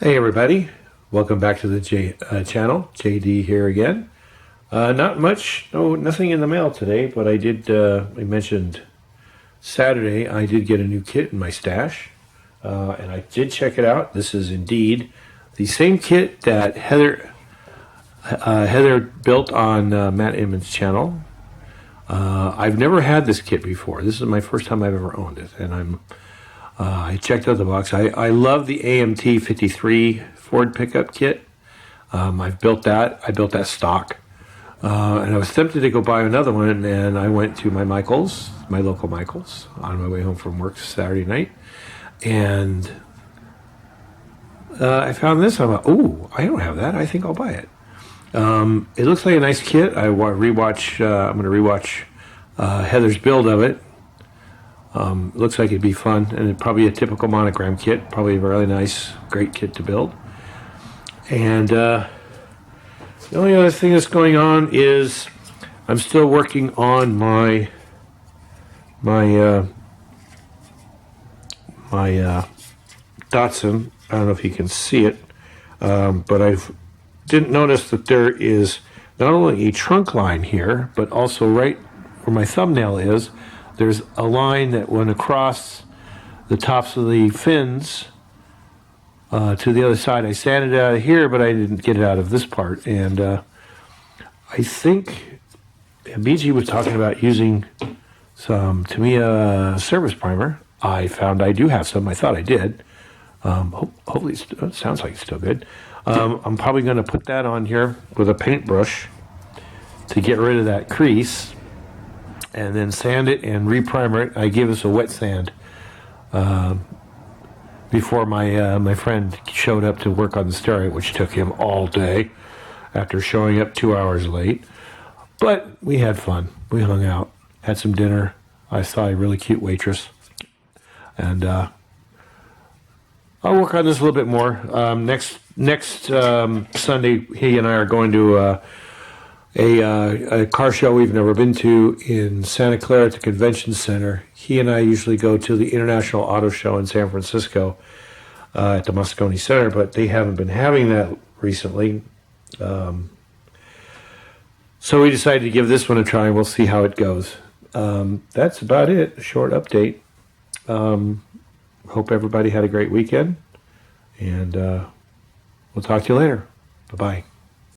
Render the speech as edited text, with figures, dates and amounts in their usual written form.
Hey everybody, welcome back to the channel. JD here again. Not much, nothing in the mail today, but I did, I mentioned Saturday I did get a new kit in my stash, and I did check it out. This is indeed the same kit that Heather built on Matt Inman's channel. I've never had this kit before. This is my first time I've ever owned it, and I checked out the box. I love the AMT 53 Ford pickup kit. I've built that. I built that stock. And I was tempted to go buy another one, and I went to my local Michael's, on my way home from work Saturday night. And I found this. I'm like, ooh, I don't have that. I think I'll buy it. It looks like a nice kit. I'm going to rewatch Heather's build of it. Looks like it'd be fun, and probably a typical monogram kit. Probably a really nice, great kit to build. And the only other thing that's going on is I'm still working on my Datsun. I don't know if you can see it, but I didn't notice that there is not only a trunk line here, but also right where my thumbnail is, there's a line that went across the tops of the fins to the other side. I sanded it out of here, but I didn't get it out of this part. And I think BG was talking about using some Tamiya service primer. I found I do have some. I thought I did. Hopefully it sounds like it's still good. I'm probably going to put that on here with a paintbrush to get rid of that crease, and then sand it and reprimer it. I gave us a wet sand before my friend showed up to work on the stereo, which took him all day after showing up 2 hours late. But we had fun. We hung out, had some dinner. I saw a really cute waitress. And I'll work on this a little bit more. Next Sunday, he and I are going to a car show we've never been to in Santa Clara at the Convention Center. He and I usually go to the International Auto Show in San Francisco at the Moscone Center, but they haven't been having that recently. So we decided to give this one a try, and we'll see how it goes. That's about it, a short update. Hope everybody had a great weekend, and we'll talk to you later. Bye-bye.